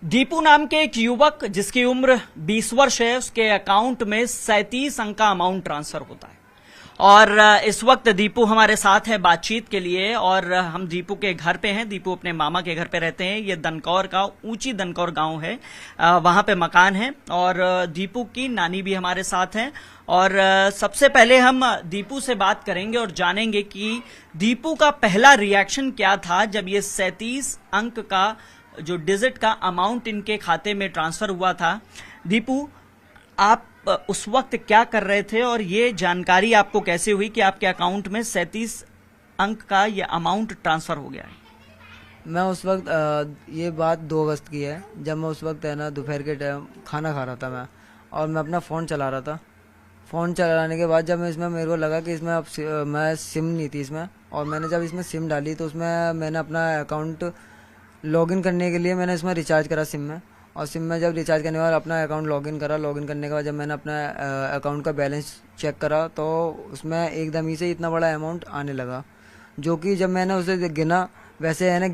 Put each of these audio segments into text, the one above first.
दीपू नाम के एक युवक जिसकी उम्र 20 वर्ष है, उसके अकाउंट में 37 अंक का अमाउंट ट्रांसफर होता है। और इस वक्त दीपू हमारे साथ है बातचीत के लिए, और हम दीपू के घर पे हैं। दीपू अपने मामा के घर पे रहते हैं। ये दनकौर का ऊंची दनकौर गांव है, वहां पे मकान है, और दीपू की नानी भी हमारे साथ हैं। और सबसे पहले हम दीपू से बात करेंगे और जानेंगे कि दीपू का पहला रिएक्शन क्या था जब ये 37 अंक का जो डिजिट का अमाउंट इनके खाते में ट्रांसफर हुआ था। दीपू, आप उस वक्त क्या कर रहे थे और ये जानकारी आपको कैसे हुई कि आपके अकाउंट में 37 अंक का ये अमाउंट ट्रांसफर हो गया है? मैं उस वक्त ये बात 2 अगस्त की है, जब मैं उस वक्त है ना दोपहर के टाइम खाना खा रहा था मैं, और मैं अपना फ़ोन चला रहा था। फ़ोन चलाने के बाद जब मैं इसमें मेरे को लगा कि इसमें अब मैं सिम नहीं थी इसमें, और मैंने जब इसमें सिम डाली तो उसमें मैंने अपना अकाउंट लॉगिन करने के लिए मैंने इसमें रिचार्ज करा सिम में, और सिम में जब रिचार्ज करने के बाद अपना अकाउंट लॉगिन करा। लॉगिन करने के बाद जब मैंने अपना अकाउंट का बैलेंस चेक करा तो उसमें एकदम ही से इतना बड़ा अमाउंट आने लगा, जो कि जब मैंने उसे गिना, वैसे है ना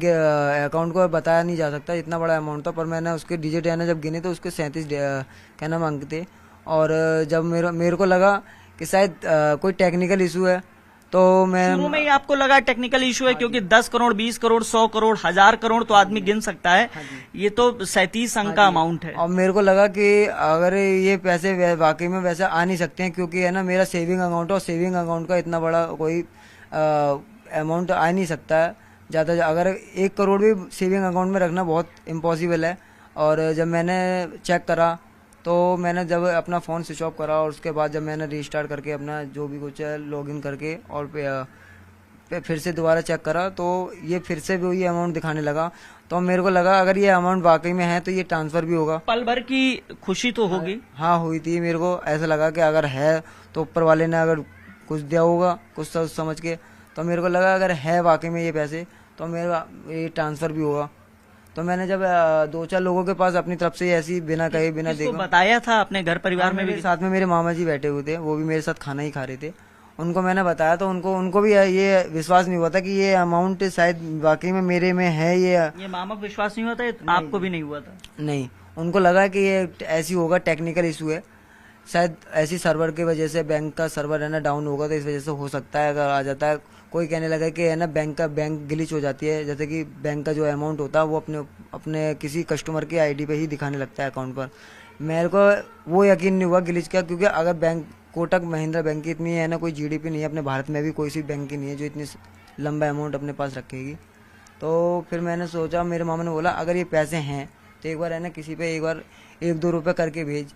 अकाउंट को बताया नहीं जा सकता इतना बड़ा अमाउंट था, पर मैंने उसके डिजिट है ना जब गिने तो उसके 37 क्या नाम अंक थे। और जब मेरे को लगा कि शायद कोई टेक्निकल इशू है, तो मैं शुरू में ही आपको लगा टेक्निकल इशू है, क्योंकि 10 करोड़ 20 करोड़ 100 करोड़ 1000 करोड़ तो आदमी गिन सकता है, ये तो 37 अंक का अमाउंट है। और मेरे को लगा कि अगर ये पैसे वाकई में वैसे आ नहीं सकते हैं, क्योंकि है ना मेरा सेविंग अकाउंट है, और सेविंग अकाउंट का इतना बड़ा कोई अमाउंट आ नहीं सकता है ज़्यादा। अगर 1 करोड़ भी सेविंग अकाउंट में रखना बहुत इम्पॉसिबल है। और जब मैंने चेक करा तो मैंने जब अपना फ़ोन स्विच ऑफ करा, और उसके बाद जब मैंने रीस्टार्ट करके अपना जो भी कुछ है लॉगिन करके और फिर से दोबारा चेक करा, तो ये फिर से भी वही अमाउंट दिखाने लगा। तो मेरे को लगा अगर ये अमाउंट वाकई में है तो ये ट्रांसफ़र भी होगा। पल भर की खुशी तो होगी। हाँ हुई थी। मेरे को ऐसा लगा कि अगर है तो ऊपर वाले ने अगर कुछ दिया होगा कुछ सोच समझ के, तो मेरे को लगा अगर है वाकई में ये पैसे तो मेरा ये ट्रांसफ़र भी होगा। तो मैंने जब 2-4 लोगों के पास अपनी तरफ से ऐसी बिना कहे बिना देखे बताया था अपने घर परिवार में भी? साथ में मेरे मामा जी बैठे हुए थे, वो भी मेरे साथ खाना ही खा रहे थे। उनको मैंने बताया तो उनको भी ये विश्वास नहीं हुआ था कि ये अमाउंट शायद वाकई में मेरे में है। ये मामा को विश्वास नहीं हुआ था? आपको भी नहीं हुआ था? नहीं, उनको लगा कि ये ऐसी होगा, टेक्निकल इशू है शायद, ऐसी सर्वर की वजह से, बैंक का सर्वर है ना डाउन होगा तो इस वजह से हो सकता है अगर आ जाता है। कोई कहने लगा कि है ना बैंक ग्लिच हो जाती है, जैसे कि बैंक का जो अमाउंट होता है वो अपने किसी कस्टमर की आईडी पे ही दिखाने लगता है अकाउंट पर। मेरे को वो यकीन नहीं हुआ ग्लिच का, क्योंकि अगर बैंक कोटक महिंद्रा बैंक की इतनी है ना कोई जीडीपी नहीं है, अपने भारत में भी कोई सी बैंक की नहीं है जो इतनी लंबा अमाउंट अपने पास रखेगी। तो फिर मैंने सोचा, मेरे मामा ने बोला अगर ये पैसे हैं तो एक बार है ना किसी पे एक बार 1-2 रुपये करके भेज,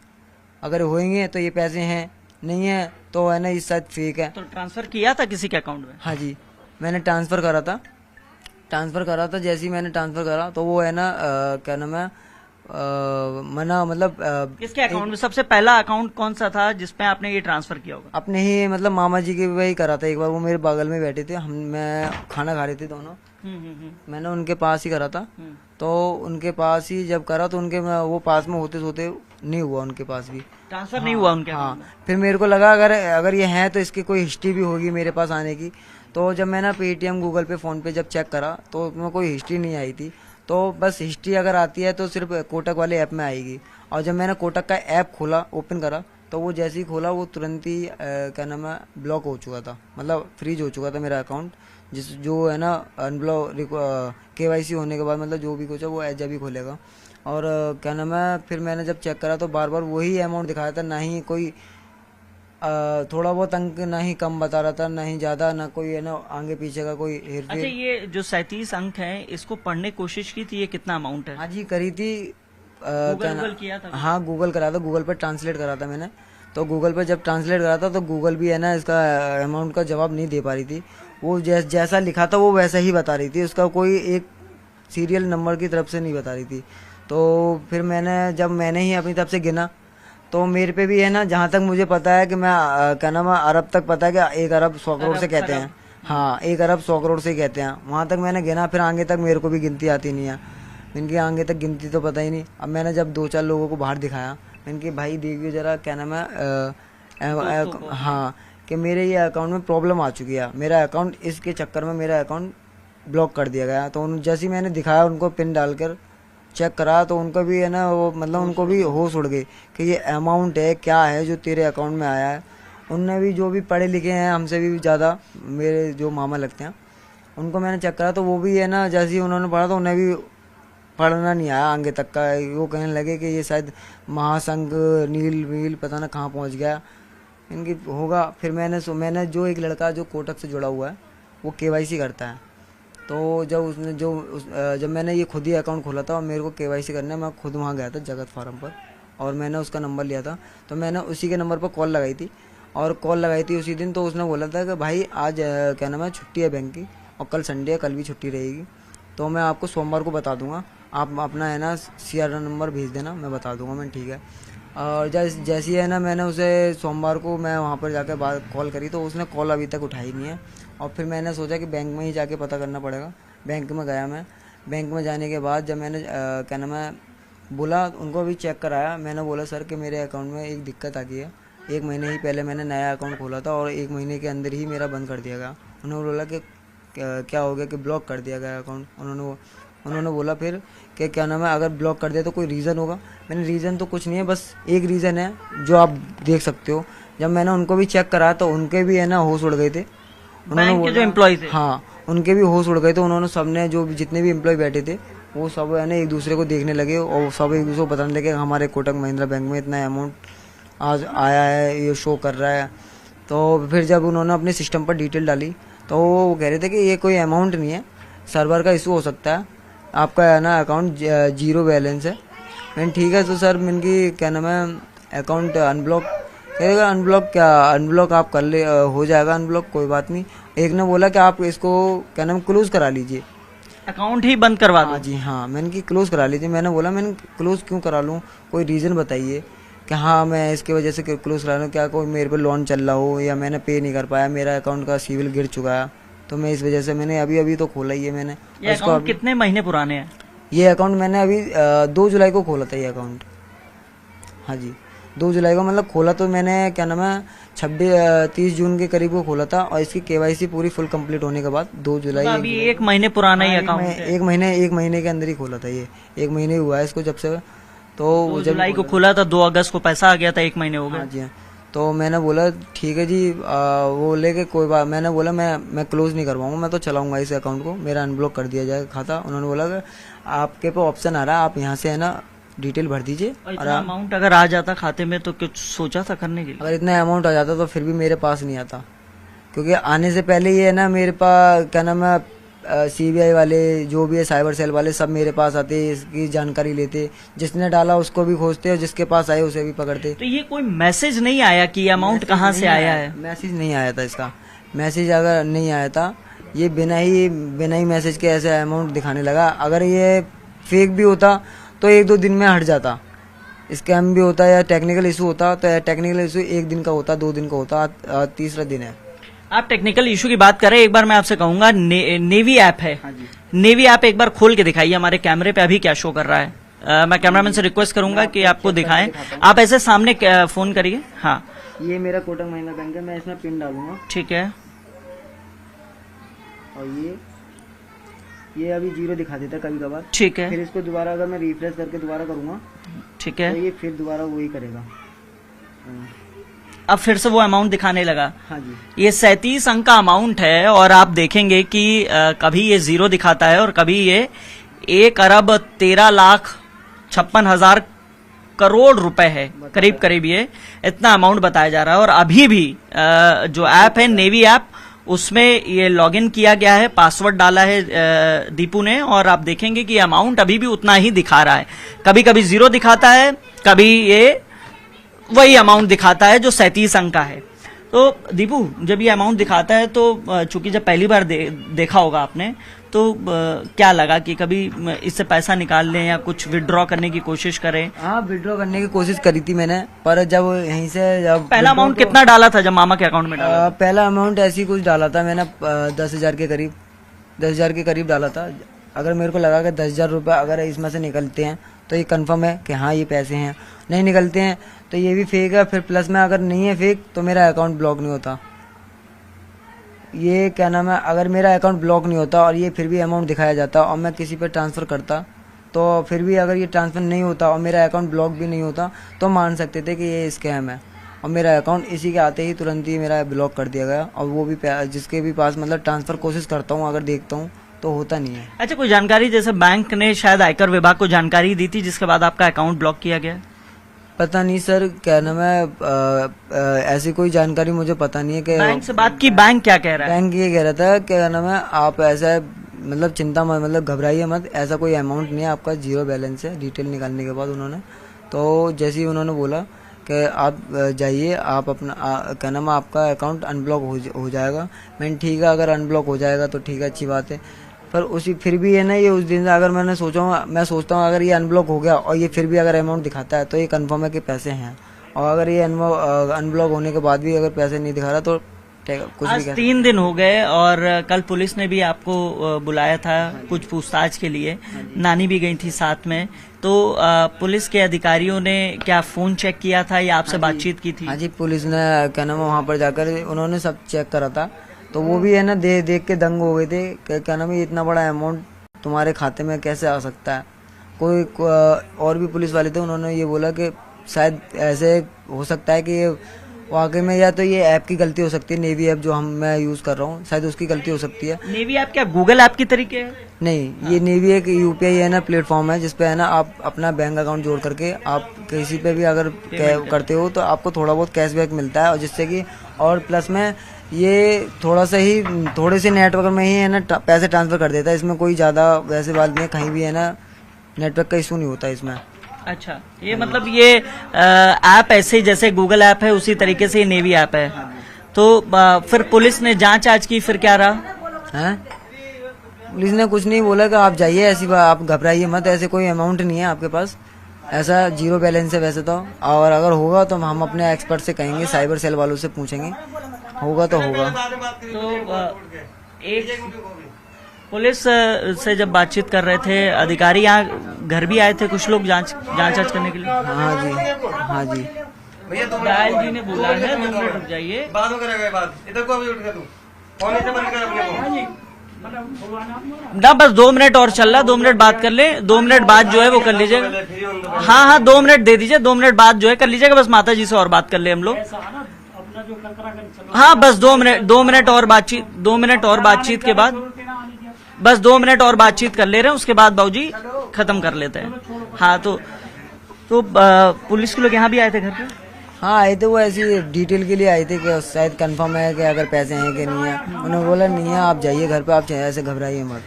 अगर होंगे तो ये पैसे हैं, नहीं है तो है ना इस साथ फेक है। तो ट्रांसफर किया था किसी के अकाउंट में? हाँ जी, मैंने ट्रांसफ़र करा था। जैसे ही मैंने ट्रांसफ़र करा तो वो है ना क्या नाम है मना, मतलब किसके अकाउंट में? सबसे पहला अकाउंट कौन सा था जिसपे आपने ये ट्रांसफर किया होगा? अपने ही मतलब मामा जी के वही करा था एक बार। वो मेरे बगल में बैठे थे, मैं खाना खा रहे थे दोनों। मैंने उनके पास ही करा था। तो उनके पास ही जब करा तो उनके वो पास में होते सोते नहीं हुआ, उनके पास भी ट्रांसफर नहीं हुआ उनके। हाँ, फिर मेरे को लगा अगर ये है तो इसकी कोई हिस्ट्री भी होगी मेरे पास आने की। तो जब मैंने पेटीएम, गूगल पे, फोन पे जब चेक करा तो उसमें कोई हिस्ट्री नहीं आई थी। तो बस हिस्ट्री अगर आती है तो सिर्फ कोटक वाले ऐप में आएगी। और जब मैंने कोटक का ऐप खोला, ओपन करा, तो वो जैसे ही खोला वो तुरंत ही क्या नाम है ब्लॉक हो चुका था, मतलब फ्रीज हो चुका था मेरा अकाउंट। जो है ना अनब्लॉक केवाईसी होने के बाद मतलब जो भी कुछ है वो जब ही खोलेगा। और क्या नाम है फिर मैंने जब चेक करा तो बार बार वही अमाउंट दिखाया था, ना ही कोई थोड़ा बहुत अंक ना ही कम बता रहा था, ना ही ज्यादा, ना कोई है ना आगे पीछे का कोई हेरफेर। अच्छा, ये जो 37 अंक है इसको पढ़ने की कोशिश की थी, ये कितना अमाउंट है? हाँ जी, करी थी। गूगल किया था? हाँ, गूगल करा था, गूगल पर ट्रांसलेट करा था मैंने। तो गूगल पर जब ट्रांसलेट करा था तो गूगल भी है ना इसका अमाउंट का जवाब नहीं दे पा रही थी। वो जैसा लिखा था वो वैसा ही बता रही थी, उसका कोई एक सीरियल नंबर की तरफ से नहीं बता रही थी। तो फिर मैंने ही अपनी तरफ से गिना तो मेरे पे भी है ना, जहाँ तक मुझे पता है कि मैं क्या नाम है अरब तक पता है कि 1 अरब 100 करोड़ से कहते हैं। हाँ, 1 अरब 100 करोड़ से कहते हैं, वहाँ तक मैंने गिना। फिर आगे तक मेरे को भी गिनती आती नहीं है, इनकी आगे तक गिनती तो पता ही नहीं। अब मैंने जब 2-4 लोगों को बाहर दिखाया, इनके भाई देखिए जरा क्या नाम है हाँ, कि मेरे ये अकाउंट में प्रॉब्लम आ चुकी है, मेरा अकाउंट इसके चक्कर में मेरा अकाउंट ब्लॉक कर दिया गया। तो जैसे ही मैंने दिखाया उनको पिन डालकर चेक करा तो उनको भी है ना वो मतलब उनको भी होश उड़ गई कि ये अमाउंट है क्या है जो तेरे अकाउंट में आया है। उनने भी जो भी पढ़े लिखे हैं हमसे भी ज़्यादा, मेरे जो मामा लगते हैं, उनको मैंने चेक करा तो वो भी है ना जैसे ही उन्होंने पढ़ा तो उन्हें भी पढ़ना नहीं आया आगे तक का। वो कहने लगे कि ये शायद महासंघ नील वील पता ना कहाँ पहुँच गया इनकी होगा। फिर मैंने जो एक लड़का जो कोटक से जुड़ा हुआ है वो केवाईसी करता है, तो जब मैंने ये खुद ही अकाउंट खोला था और मेरे को केवाईसी करने मैं खुद वहाँ गया था जगत फार्म पर और मैंने उसका नंबर लिया था। तो मैंने उसी के नंबर पर कॉल लगाई थी उसी दिन। तो उसने बोला था कि भाई आज क्या नाम है छुट्टी है बैंक की और कल संडे है, कल भी छुट्टी रहेगी, तो मैं आपको सोमवार को बता दूंगा, आप अपना है ना CRR नंबर भेज देना, मैं बता दूंगा। मैं ठीक है। और जैसी है ना मैंने उसे सोमवार को मैं वहाँ पर जाकर बात कॉल करी तो उसने कॉल अभी तक उठाई नहीं है। और फिर मैंने सोचा कि बैंक में ही जाके पता करना पड़ेगा। बैंक में गया मैं। बैंक में जाने के बाद जब मैंने क्या नाम है बोला उनको भी चेक कराया, मैंने बोला सर कि मेरे अकाउंट में एक दिक्कत आ गई है, 1 महीने ही पहले मैंने नया अकाउंट खोला था और 1 महीने के अंदर ही मेरा बंद कर दिया गया। उन्होंने बोला कि क्या हो गया कि ब्लॉक कर दिया गया अकाउंट। उन्होंने बोला फिर कि क्या नाम है अगर ब्लॉक कर दिया तो कोई रीज़न होगा। मैंने रीज़न तो कुछ नहीं है, बस एक रीज़न है जो आप देख सकते हो। जब मैंने उनको भी चेक करा तो उनके भी है ना होश उड़ गए थे। बैंक के जो एम्प्लॉय थे, हाँ उनके भी होश उड़ गए थे। उन्होंने सबने जो जितने भी एम्प्लॉय बैठे थे वो सब है ना एक दूसरे को देखने लगे और सब एक दूसरे को बताने लगे हमारे कोटक महिंद्रा बैंक में इतना अमाउंट आज आया है, ये शो कर रहा है। तो फिर जब उन्होंने अपने सिस्टम पर डिटेल डाली तो वो कह रहे थे कि ये कोई अमाउंट नहीं है, सर्वर का इशू हो सकता है, आपका है ना अकाउंट 0 बैलेंस है। मैंने ठीक है तो सर इनकी क्या नाम है अकाउंट अनब्लॉक करेगा। अनब्लॉक आप कर ले, हो जाएगा अनब्लॉक, कोई बात नहीं। एक ने बोला कि आप इसको क्या नाम क्लोज करा लीजिए, अकाउंट ही बंद करवा दो। हाँ जी हाँ, मैंने कि क्लोज करा लीजिए। मैंने बोला मैंने क्लोज क्यों करा लूँ, कोई रीज़न बताइए कि हाँ मैं इसकी वजह से क्लोज करा लूँ, क्या कोई मेरे पे लोन चल रहा हो या मैंने पे नहीं कर पाया, मेरा अकाउंट का सिविल गिर चुका है, तो मैं इस वजह से मैंने अभी तो खोला ही है मैंने। ये अकाउंट कितने महीने पुराने हैं? ये अकाउंट मैंने अभी 2 जुलाई को खोला था ये अकाउंट। हाँ जी 2 जुलाई को मतलब खोला तो मैंने क्या नाम है 30 जून के करीब को खोला था और इसकी केवाईसी पूरी फुल कंप्लीट होने के बाद 2 जुलाई अभी 1 महीने पुराना ही अकाउंट है। 1 महीने के अंदर ही खोला था ये, 1 महीने हुआ है इसको जब से। तो 2 जुलाई को खोला था, 2 अगस्त को पैसा आ गया था, 1 महीने हो गए। हाँ जी हाँ। तो मैंने बोला ठीक है जी वो लेके कोई बात, मैंने बोला मैं क्लोज नहीं करवाऊंगा, मैं तो चलाऊंगा इस अकाउंट को, मेरा अनब्लॉक कर दिया जाएगा खाता। उन्होंने बोला कि आपके पे ऑप्शन आ रहा है, आप यहाँ से है ना डिटेल भर दीजिए। और इतना अमाउंट अगर आ जाता खाते में तो कुछ सोचा था करने के लिए? अगर इतना अमाउंट आ जाता तो फिर भी मेरे पास नहीं आता, क्योंकि आने से पहले ये है ना मेरे पास क्या नाम है CBI वाले जो भी है साइबर सेल वाले सब मेरे पास आते, इसकी जानकारी लेते, जिसने डाला उसको भी खोजते और जिसके पास आए उसे भी पकड़ते। तो ये कोई मैसेज नहीं आया कि अमाउंट कहाँ से आया है? मैसेज नहीं आया था इसका। मैसेज अगर नहीं आया था, ये बिना ही मैसेज के ऐसे अमाउंट दिखाने लगा। अगर ये फेक भी होता तो 1-2 दिन में हट जाता, स्कैम भी होता या टेक्निकल इशू होता तो टेक्निकल इशू 1 दिन का होता, 2 दिन का होता, तीसरा दिन है। आप टेक्निकल इशू की बात करें, एक बार मैं आपसे कहूंगा नेवी ऐप है, हाँ जी। नेवी ऐप एक बार खोल के दिखाइए हमारे कैमरे पे अभी क्या शो कर रहा है। मैं कैमरामैन से रिक्वेस्ट करूंगा कि आपको दिखाएं, आप ऐसे सामने फोन करिए। हाँ ये मेरा कोटक महिंद्रा बैंक है, मैं इसमें पिन डालूंगा, ठीक है। और ये अभी 0 दिखा देता है कभी कभार, ठीक है। फिर इसको दोबारा अगर मैं रिफ्रेश करके दोबारा करूंगा ठीक है, तो ये फिर दोबारा वही करेगा। अब फिर से वो अमाउंट दिखाने लगा। हाँ जी। ये 37 अंक का अमाउंट है और आप देखेंगे कि कभी ये 0 दिखाता है और कभी ये 1,13,56,000 करोड़ रुपए है, करीब करीब ये इतना अमाउंट बताया जा रहा है। और अभी भी जो ऐप है नेवी ऐप, उसमें ये लॉगिन किया गया है, पासवर्ड डाला है दीपू ने, और आप देखेंगे कि अमाउंट अभी भी उतना ही दिखा रहा है। कभी कभी 0 दिखाता है, कभी ये वही अमाउंट दिखाता है जो 37 अंक का है। तो दीपू जब ये अमाउंट दिखाता है तो चूंकि जब पहली बार देखा होगा आपने, तो क्या लगा कि कभी इससे पैसा निकाल लें या कुछ विड्रॉ करने की कोशिश करें? हाँ विड्रॉ करने की कोशिश करी थी मैंने, पर जब यहीं से पहला अमाउंट कितना डाला था जब मामा के अकाउंट में डाला? पहला अमाउंट ऐसे ही कुछ डाला था मैंने, 10,000 के करीब डाला था। अगर मेरे को लगा कि 10,000 रुपये अगर इसमें से निकलते हैं तो ये कंफर्म है कि हाँ ये पैसे हैं, नहीं निकलते हैं तो ये भी फेक है। फिर प्लस में अगर नहीं है फेक तो मेरा अकाउंट ब्लॉक नहीं होता, ये क्या नाम है, अगर मेरा अकाउंट ब्लॉक नहीं होता और ये फिर भी अमाउंट दिखाया जाता और मैं किसी पे ट्रांसफ़र करता, तो फिर भी अगर ये ट्रांसफ़र नहीं होता और मेरा अकाउंट ब्लॉक भी नहीं होता तो मान सकते थे कि ये स्कैम है। और मेरा अकाउंट इसी के आते ही तुरंत ही मेरा ब्लॉक कर दिया गया, और वो भी जिसके भी पास मतलब ट्रांसफ़र कोशिश करता हूँ, अगर देखता हूँ तो होता नहीं है। अच्छा, कोई जानकारी, जैसे बैंक ने शायद आयकर विभाग को जानकारी दी थी जिसके बाद आपका अकाउंट ब्लॉक किया गया? पता नहीं सर, क्या नाम है, ऐसी कोई जानकारी मुझे पता नहीं है कि बैंक से बात की, बैंक क्या कह रहा है? बैंक ये कह रहा था, क्या नाम है, आप ऐसा मतलब चिंता मत, मतलब घबराइए मत, ऐसा कोई अमाउंट नहीं है, आपका जीरो बैलेंस है। डिटेल निकालने के बाद उन्होंने, तो जैसे ही उन्होंने बोला कि आप जाइए, आप अपना क्या नाम है, आपका अकाउंट अनब्लॉक हो जाएगा। मैंने ठीक है, अगर अनब्लॉक हो जाएगा तो ठीक है, अच्छी बात है। पर उसी फिर भी है ना, ये उस दिन से अगर मैं सोचता हूँ अगर ये अनब्लॉक हो गया और ये फिर भी अगर अमाउंट दिखाता है तो ये कंफर्म है कि पैसे हैं, और अगर ये अनब्लॉक होने के बाद भी अगर पैसे नहीं दिखा रहा तो कुछ आज भी 3 दिन हो गए और कल पुलिस ने भी आपको बुलाया था कुछ पूछताछ के लिए, नानी भी गई थी साथ में, तो पुलिस के अधिकारियों ने क्या फोन चेक किया था या आपसे बातचीत की थी? हाँ जी, पुलिस ने क्या नाम है वहाँ पर जाकर उन्होंने सब चेक करा था, तो वो भी है ना देख के दंग हो गए थे। क्या नाम है, इतना बड़ा अमाउंट तुम्हारे खाते में कैसे आ सकता है। कोई और भी पुलिस वाले थे, उन्होंने ये बोला कि शायद ऐसे हो सकता है कि ये वाकई में या तो ये ऐप की गलती हो सकती है, नेवी ऐप जो मैं यूज कर रहा हूँ, शायद उसकी गलती हो सकती है। नेवी ऐप क्या गूगल ऐप की तरीके है? नहीं, ये नेवी एक यूपीआई है ना प्लेटफॉर्म है, जिसपे है ना आप अपना बैंक अकाउंट जोड़ करके आप किसी पे भी अगर करते हो तो आपको थोड़ा बहुत कैशबैक मिलता है, और जिससे कि और प्लस में ये थोड़े से नेटवर्क में ही है ना पैसे ट्रांसफर कर देता है। इसमें कोई ज्यादा वैसे बात नहीं, कहीं भी है ना नेटवर्क का इशू नहीं होता इसमें। अच्छा, ये मतलब ये ऐप ऐसे जैसे गूगल ऐप है उसी तरीके से ये नेवी ऐप है। तो फिर पुलिस ने जांच आज की, फिर क्या रहा है? पुलिस ने कुछ नहीं बोला कि आप जाइए, ऐसी बात, आप घबराइए मत, ऐसे कोई अमाउंट नहीं है आपके पास, ऐसा जीरो बैलेंस है वैसे तो, और अगर होगा तो हम अपने एक्सपर्ट से कहेंगे, साइबर सेल वालों से पूछेंगे, होगा तो होगा। तो एक पुलिस से जब बातचीत कर रहे थे अधिकारी, यहाँ घर भी आए थे कुछ लोग जांच करने के लिए? हाँ जी, हाँ जी। दयाल जी ने बोला है 2 मिनट रुक जाइए, बात हो करेगा, बात इधर को अभी उठ के तू फोन इधर बंद कर अपने को ना, बस 2 मिनट और चल रहा, 2 मिनट बात कर ले, 2 मिनट बाद जो है वो कर लीजिएगा। हाँ, 2 मिनट दे दीजिए, 2 मिनट बाद जो है कर लीजिएगा, बस माता जी से और बात कर ले हम लोग। हाँ, बस 2 मिनट और बातचीत, 2 मिनट और बातचीत के बाद, बस 2 मिनट और बातचीत कर ले रहे हैं, उसके बाद बाबूजी खत्म कर लेते हैं। हाँ, तो पुलिस के लोग यहाँ भी आए थे घर पे? हाँ, आए थे, वो ऐसी डिटेल के लिए आए थे कि शायद कंफर्म है कि अगर पैसे हैं कि नहीं है। उन्होंने बोला नहीं है, आप जाइए घर पे, आप ऐसे घबराइए मत,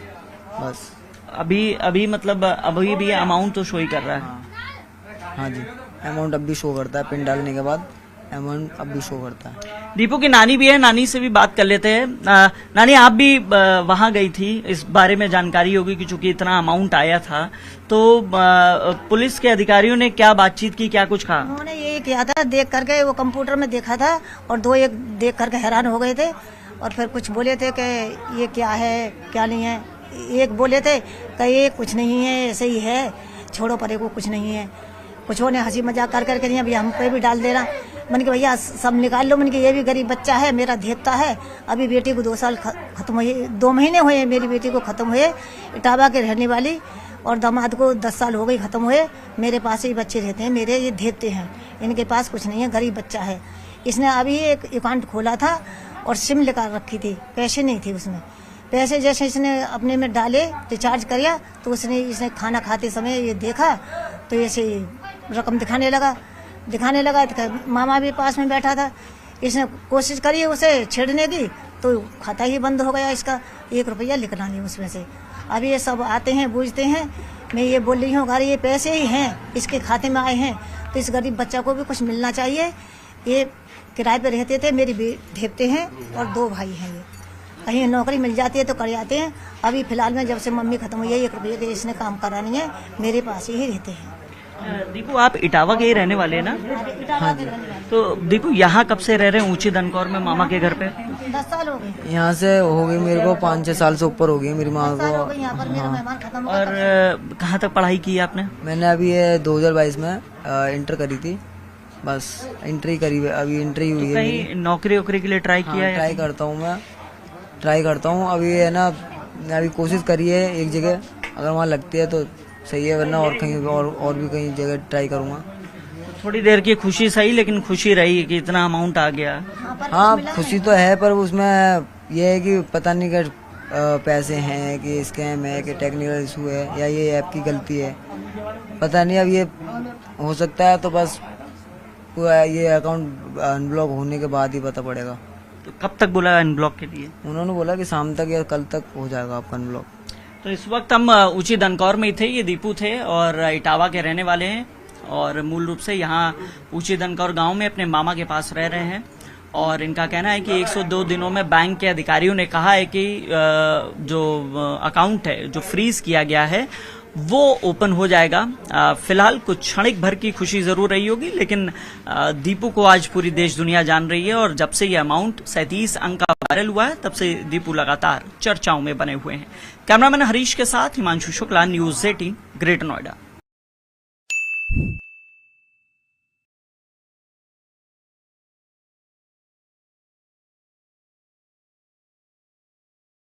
बस। अभी मतलब अभी भी अमाउंट तो शो ही कर रहा है? हाँ जी, अमाउंट अब भी शो करता है, पिन डालने के बाद अमाउंट अब भी शो करता है। दीपू की नानी भी है, नानी से भी बात कर लेते हैं। नानी, आप भी वहां गई थी, इस बारे में जानकारी होगी कि चूंकि इतना अमाउंट आया था, तो पुलिस के अधिकारियों ने क्या बातचीत की, क्या कुछ कहा? उन्होंने यही किया था, देख करके वो कंप्यूटर में देखा था, और 2 एक देख करके हैरान हो गए थे, और फिर कुछ बोले थे कि ये क्या है क्या नहीं है। एक बोले थे कि ये कुछ नहीं है, ऐसे ही है, छोड़ो परे को, कुछ नहीं है। कुछ ने हंसी मजाक कर करके नहीं, अभी हम पे भी डाल देना। मन के भैया सब निकाल लो, मन के ये भी गरीब बच्चा है, मेरा देवता है। अभी बेटी को 2 साल खत्म हुए, 2 महीने हुए मेरी बेटी को खत्म हुए, इटावा के रहने वाली, और दामाद को 10 साल हो गई खत्म हुए। मेरे पास ही बच्चे रहते हैं, मेरे ये देवते हैं, इनके पास कुछ नहीं है, गरीब बच्चा है। इसने अभी एक अकाउंट खोला था और सिम लेकर रखी थी, पैसे नहीं थे उसमें। पैसे जैसे इसने अपने में डाले, रिचार्ज किया, तो इसने खाना खाते समय ये देखा, तो ऐसे रकम दिखाने लगा। तो मामा भी पास में बैठा था, इसने कोशिश करी उसे छेड़ने की, तो खाता ही बंद हो गया इसका, 1 रुपया निकला नहीं उसमें से। अभी ये सब आते हैं, बूझते हैं, मैं ये बोल रही हूँ अगर ये पैसे ही हैं, इसके खाते में आए हैं, तो इस गरीब बच्चा को भी कुछ मिलना चाहिए। ये किराए पे रहते थे, मेरी धेपते हैं और 2 भाई हैं। ये कहीं नौकरी मिल जाती है तो कर जाते हैं। अभी फिलहाल में जब से मम्मी खत्म हुई है, 1 रुपये के इसने काम करा नहीं है, मेरे पास ही रहते हैं। दीपू, आप इटावा के ही रहने वाले हैं ना? हाँ जी। तो दीपू, यहाँ कब से रह रहे हैं ऊंची दनकौर में मामा के घर पे? 10 साल हो गए। यहाँ से हो गई मेरे को 5-6 साल से ऊपर हो गई मेरी माँ को। यहाँ पर मेरा मेहमान खत्म हो और कहाँ तक पढ़ाई की आपने? मैंने अभी ये 2022 में इंटर करी थी, बस इंटर ही करी, अभी इंटर ही हुई है। कहीं नौकरी वोकरी के लिए ट्राई किया है? ट्राई करता हूँ मैं, ट्राई करता हूँ। अभी है ना, अभी कोशिश करी है एक जगह, अगर वहाँ लगती है तो सही है, वरना और कहीं और भी कहीं जगह ट्राई करूँगा। थोड़ी देर की खुशी सही, लेकिन खुशी रही कि इतना अमाउंट आ गया। हाँ खुशी तो है, पर उसमें यह है कि पता नहीं कि पैसे हैं कि स्कैम है कि टेक्निकल इशू है या ये ऐप की गलती है, पता नहीं। अब ये हो सकता है तो बस पूरा ये अकाउंट अनब्लॉक होने के बाद ही पता पड़ेगा। तो कब तक बोला अनब्लॉक के लिए? उन्होंने बोला कि शाम तक या कल तक हो जाएगा आपका अनब्लॉक। तो इस वक्त हम ऊंची दनकौर में ही थे। ये दीपू थे और इटावा के रहने वाले हैं और मूल रूप से यहाँ ऊंची दनकौर गांव में अपने मामा के पास रह रहे हैं। और इनका कहना है कि 102 दिनों में बैंक के अधिकारियों ने कहा है कि जो अकाउंट है जो फ्रीज किया गया है वो ओपन हो जाएगा। फिलहाल कुछ क्षणिक भर की खुशी जरूर रही होगी, लेकिन दीपू को आज पूरी देश दुनिया जान रही है। और जब से ये अमाउंट 37 अंक का वायरल हुआ है, तब से दीपू लगातार चर्चाओं में बने हुए हैं। कैमरामैन हरीश के साथ हिमांशु शुक्ला, न्यूज़ 18, ग्रेटर नोएडा।